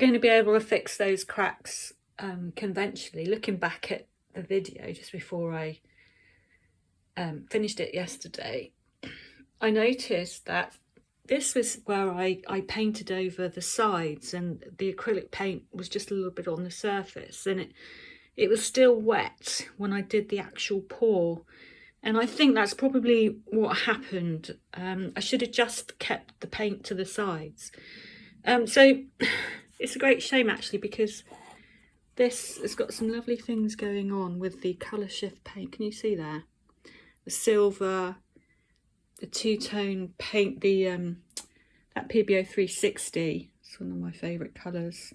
going to be able to fix those cracks conventionally. Looking back at the video just before I finished it yesterday, I noticed that this was where I painted over the sides and the acrylic paint was just a little bit on the surface, and it was still wet when I did the actual pour. And I think that's probably what happened. I should have just kept the paint to the sides. So it's a great shame actually, because this has got some lovely things going on with the colour shift paint. Can you see there? The silver, the two-tone paint, the that PBO 360. It's one of my favourite colours.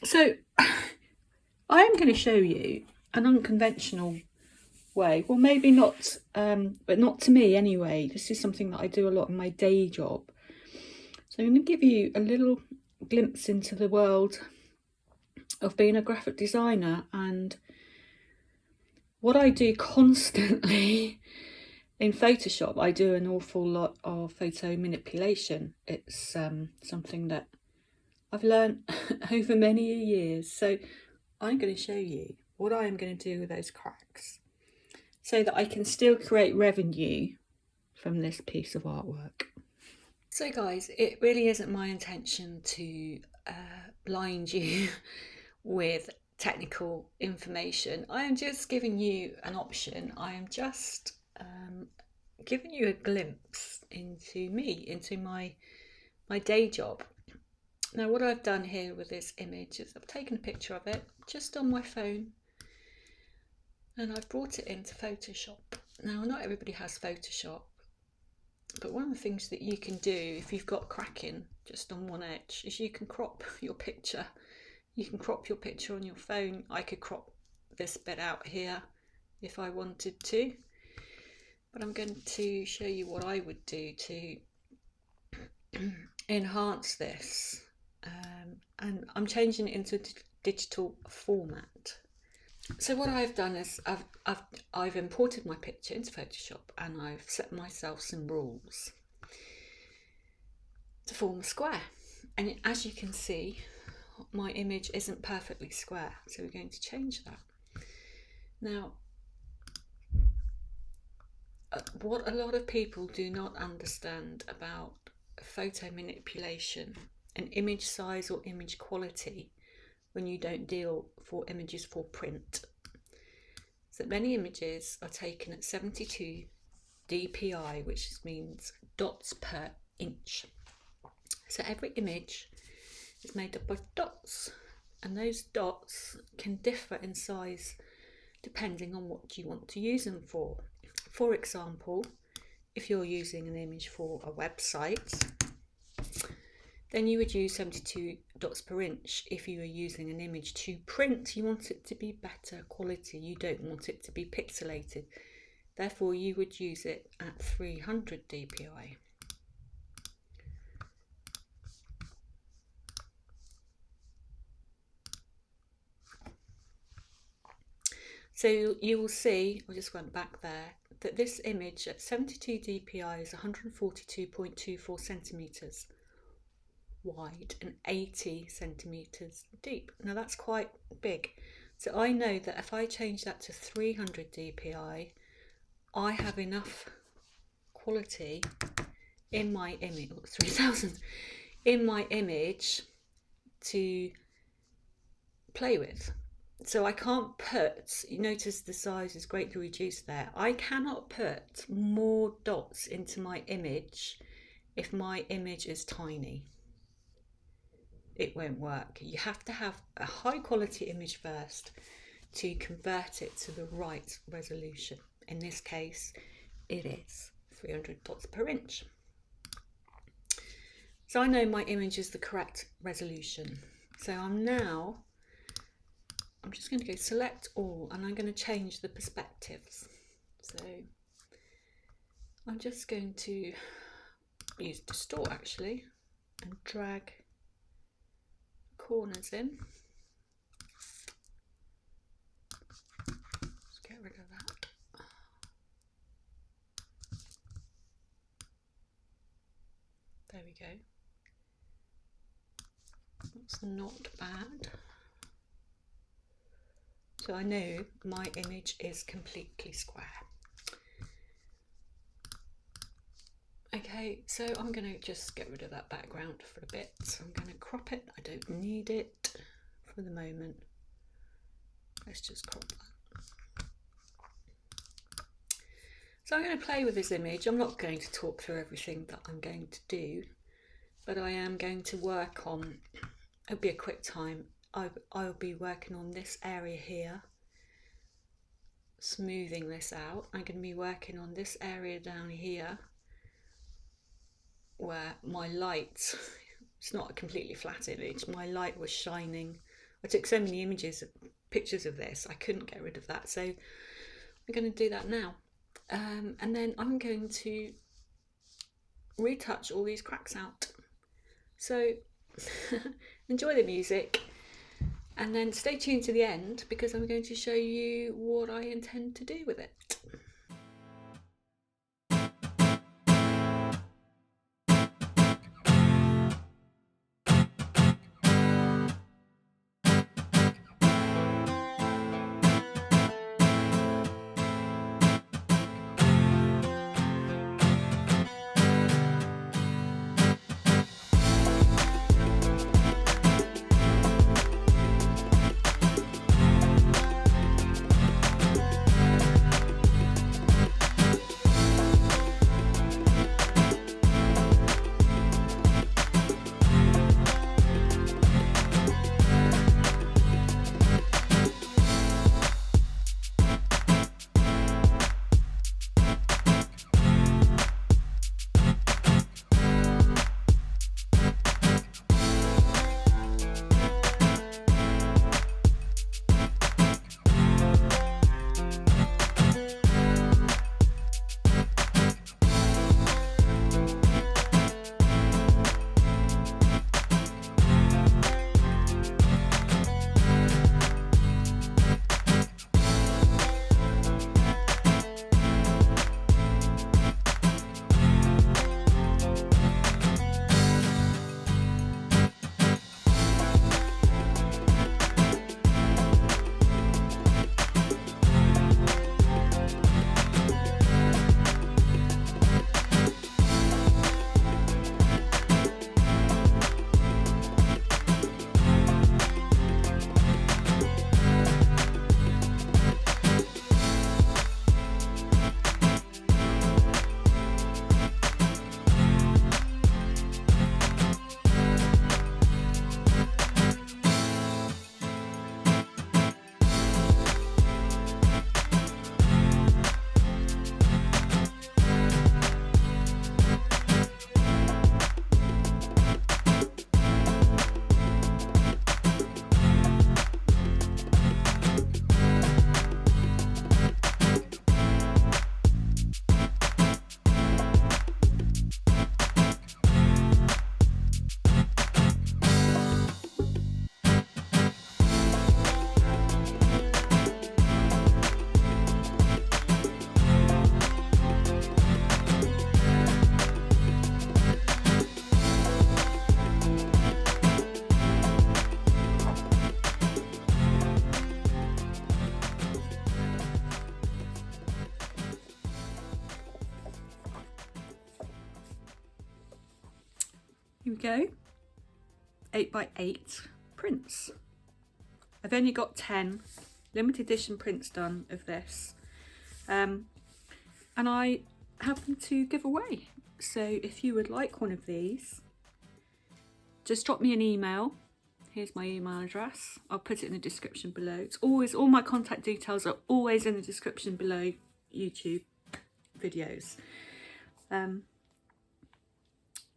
So I am going to show you an unconventional way. Well, maybe not, but not to me anyway. This is something that I do a lot in my day job. So I'm going to give you a little glimpse into the world of being a graphic designer and what I do constantly in Photoshop. I do an awful lot of photo manipulation. It's something that I've learned over many years. So I'm going to show you what I am going to do with those cracks so that I can still create revenue from this piece of artwork. So guys, it really isn't my intention to blind you with technical information. I am just giving you an option. I am just giving you a glimpse into me, into my day job. Now what I've done here with this image is I've taken a picture of it just on my phone and I've brought it into Photoshop. Now not everybody has Photoshop, but one of the things that you can do if you've got cracking just on one edge is you can crop your picture. You can crop your picture on your phone. I could crop this bit out here if I wanted to, but I'm going to show you what I would do to enhance this. And I'm changing it into a digital format. So what I've done is I've imported my picture into Photoshop and I've set myself some rules to form a square. And as you can see, my image isn't perfectly square, so we're going to change that. Now, what a lot of people do not understand about photo manipulation and image size or image quality when you don't deal for images for print, so many images are taken at 72 dpi, which means dots per inch. So every image is made up of dots, and those dots can differ in size depending on what you want to use them for. For example, if you're using an image for a website, then you would use 72 dots per inch. If you are using an image to print, you want it to be better quality. You don't want it to be pixelated. Therefore, you would use it at 300 dpi. So you will see, I just went back there, that this image at 72 dpi is 142.24 centimetres wide and 80 centimetres deep. Now that's quite big. So I know that if I change that to 300 dpi, I have enough quality in my image, 3000, in my image to play with. So I can't put, you notice the size is greatly reduced there. I cannot put more dots into my image if my image is tiny. It won't work. You have to have a high quality image first to convert it to the right resolution. In this case, it is 300 dots per inch. So I know my image is the correct resolution. So I'm just going to go select all, and I'm going to change the perspectives. So I'm just going to use distort actually and drag corners in. Let's get rid of that. There we go. not bad. So I know my image is completely square. Okay, so I'm going to just get rid of that background for a bit. So I'm going to crop it. I don't need it for the moment. Let's just crop that. So I'm going to play with this image. I'm not going to talk through everything that I'm going to do, but I am going to work on, it'll be a quick time, I'll be working on this area here, smoothing this out. I'm going to be working on this area down here, where my light, it's not a completely flat image, my light was shining. I took so many pictures of this, I couldn't get rid of that, so I'm going to do that now. And then I'm going to retouch all these cracks out. So enjoy the music and then stay tuned to the end, because I'm going to show you what I intend to do with it. Here we go, 8x8 prints. I've only got 10 limited edition prints done of this, and I have them to give away. So if you would like one of these, just drop me an email. Here's my email address. I'll put it in the description below. It's always, all my contact details are always in the description below YouTube videos.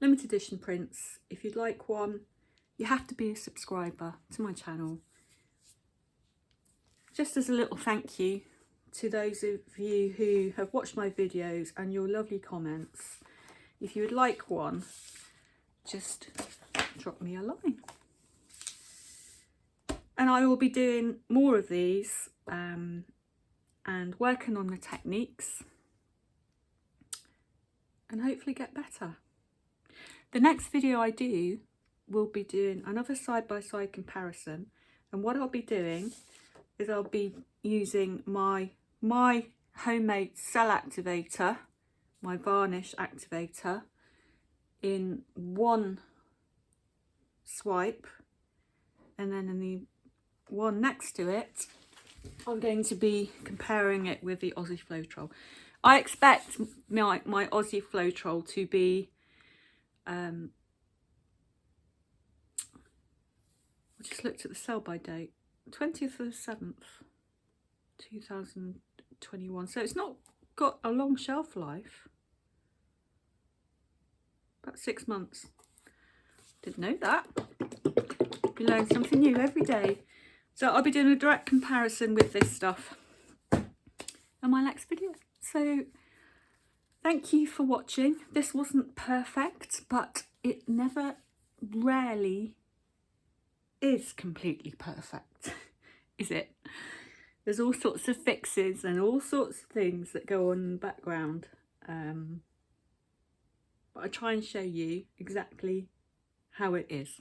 Limited edition prints. If you'd like one, you have to be a subscriber to my channel. Just as a little thank you to those of you who have watched my videos and your lovely comments. If you would like one, just drop me a line. And I will be doing more of these and working on the techniques and hopefully get better. The next video I do will be doing another side-by-side comparison, and what I'll be doing is I'll be using my homemade cell activator, my varnish activator, in one swipe, and then in the one next to it I'm going to be comparing it with the Aussie Floetrol. I expect my Aussie Floetrol to be I just looked at the sell by date, 20th of the 7th 2021, so it's not got a long shelf life, about 6 months. Didn't know that. You learn something new every day. So I'll be doing a direct comparison with this stuff in my next video. So thank you for watching. This wasn't perfect, but it rarely is completely perfect, is it? There's all sorts of fixes and all sorts of things that go on in the background. But I try and show you exactly how it is.